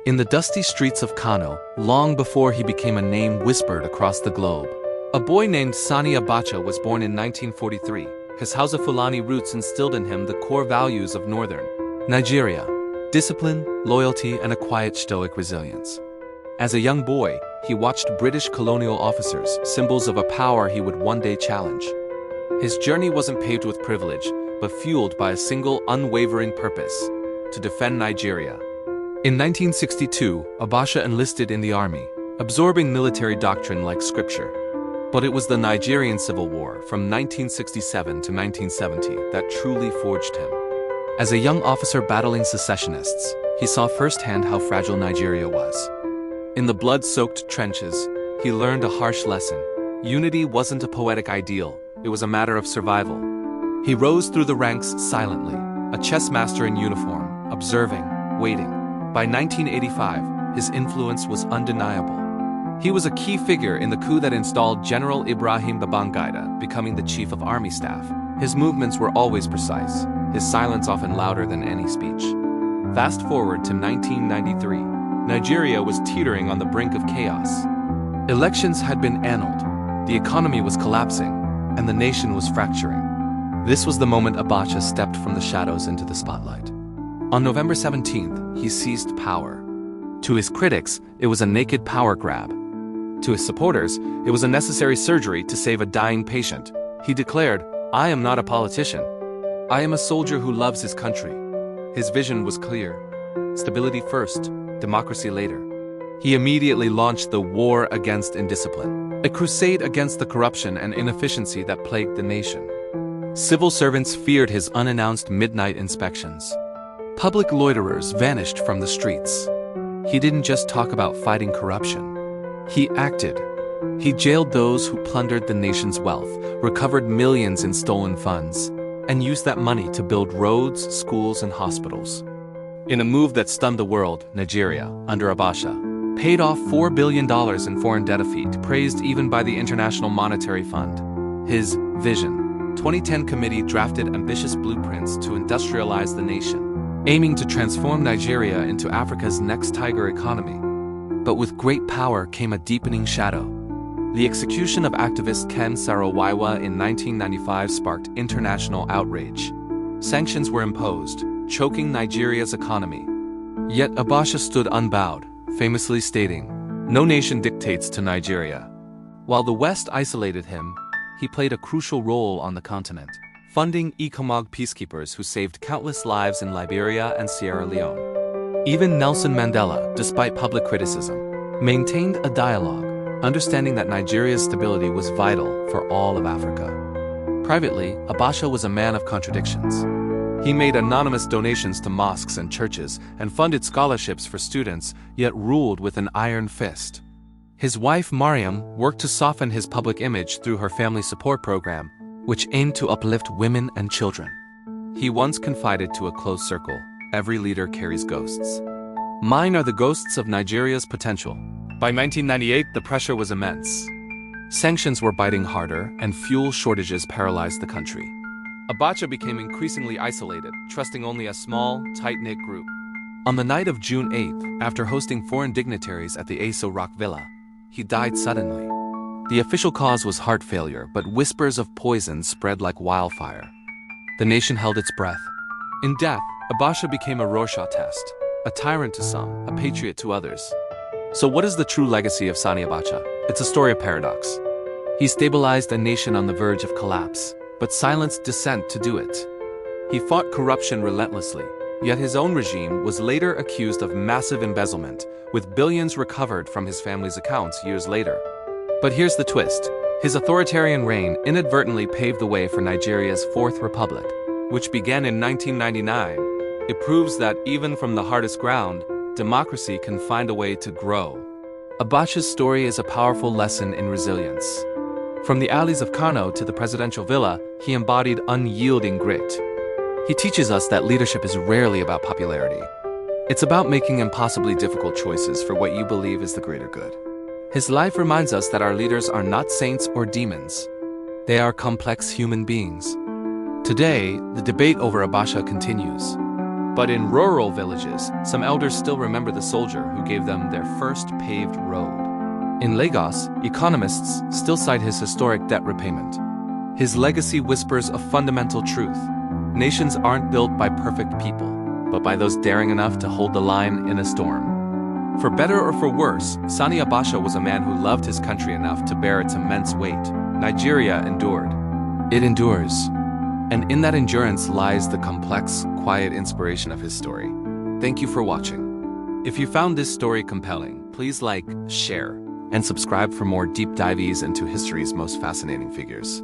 In the dusty streets of Kano, long before he became a name whispered across the globe, a boy named Sani Abacha was born in 1943. His Hausa Fulani roots instilled in him the core values of northern Nigeria: discipline, loyalty, and a quiet stoic resilience. As a young boy, he watched British colonial officers, symbols of a power he would one day challenge. His journey wasn't paved with privilege, but fueled by a single unwavering purpose: to defend Nigeria. In 1962, Abacha enlisted in the army, absorbing military doctrine like scripture. But it was the Nigerian Civil War from 1967 to 1970 that truly forged him. As a young officer battling secessionists, he saw firsthand how fragile Nigeria was. In the blood-soaked trenches, he learned a harsh lesson. Unity wasn't a poetic ideal, it was a matter of survival. He rose through the ranks silently, a chess master in uniform, observing, waiting. By 1985, his influence was undeniable. He was a key figure in the coup that installed General Ibrahim Babangida, becoming the chief of army staff. His movements were always precise, his silence often louder than any speech. Fast forward to 1993. Nigeria was teetering on the brink of chaos. Elections had been annulled, the economy was collapsing, and the nation was fracturing. This was the moment Abacha stepped from the shadows into the spotlight. On November 17th, he seized power. To his critics, it was a naked power grab. To his supporters, it was a necessary surgery to save a dying patient. He declared, "I am not a politician. I am a soldier who loves his country." His vision was clear: stability first, democracy later. He immediately launched the war against indiscipline, a crusade against the corruption and inefficiency that plagued the nation. Civil servants feared his unannounced midnight inspections. Public loiterers vanished from the streets. He didn't just talk about fighting corruption. He acted. He jailed those who plundered the nation's wealth, recovered millions in stolen funds, and used that money to build roads, schools, and hospitals. In a move that stunned the world, Nigeria, under Abacha, paid off $4 billion in foreign debt defeat, praised even by the International Monetary Fund. His vision, 2010 committee drafted ambitious blueprints to industrialize the nation, aiming to transform Nigeria into Africa's next tiger economy. But with great power came a deepening shadow. The execution of activist Ken Saro-Wiwa in 1995 sparked international outrage. Sanctions were imposed, choking Nigeria's economy. Yet Abacha stood unbowed, famously stating, "No nation dictates to Nigeria." While the West isolated him, he played a crucial role on the continent, funding ECOMOG peacekeepers who saved countless lives in Liberia and Sierra Leone. Even Nelson Mandela, despite public criticism, maintained a dialogue, understanding that Nigeria's stability was vital for all of Africa. Privately, Abacha was a man of contradictions. He made anonymous donations to mosques and churches and funded scholarships for students, yet ruled with an iron fist. His wife Mariam worked to soften his public image through her family support program, which aimed to uplift women and children. He once confided to a close circle, "Every leader carries ghosts. Mine are the ghosts of Nigeria's potential." By 1998, the pressure was immense. Sanctions were biting harder, and fuel shortages paralyzed the country. Abacha became increasingly isolated, trusting only a small, tight-knit group. On the night of June 8th, after hosting foreign dignitaries at the Aso Rock Villa, he died suddenly. The official cause was heart failure, but whispers of poison spread like wildfire. The nation held its breath. In death, Abacha became a Rorschach test, a tyrant to some, a patriot to others. So what is the true legacy of Sani Abacha? It's a story of paradox. He stabilized a nation on the verge of collapse, but silenced dissent to do it. He fought corruption relentlessly, yet his own regime was later accused of massive embezzlement, with billions recovered from his family's accounts years later. But here's the twist. His authoritarian reign inadvertently paved the way for Nigeria's Fourth Republic, which began in 1999. It proves that even from the hardest ground, democracy can find a way to grow. Abacha's story is a powerful lesson in resilience. From the alleys of Kano to the presidential villa, he embodied unyielding grit. He teaches us that leadership is rarely about popularity. It's about making impossibly difficult choices for what you believe is the greater good. His life reminds us that our leaders are not saints or demons. They are complex human beings. Today, the debate over Abacha continues. But in rural villages, some elders still remember the soldier who gave them their first paved road. In Lagos, economists still cite his historic debt repayment. His legacy whispers a fundamental truth. Nations aren't built by perfect people, but by those daring enough to hold the line in a storm. For better or for worse, Sani Abacha was a man who loved his country enough to bear its immense weight. Nigeria endured. It endures. And in that endurance lies the complex, quiet inspiration of his story. Thank you for watching. If you found this story compelling, please like, share, and subscribe for more deep dives into history's most fascinating figures.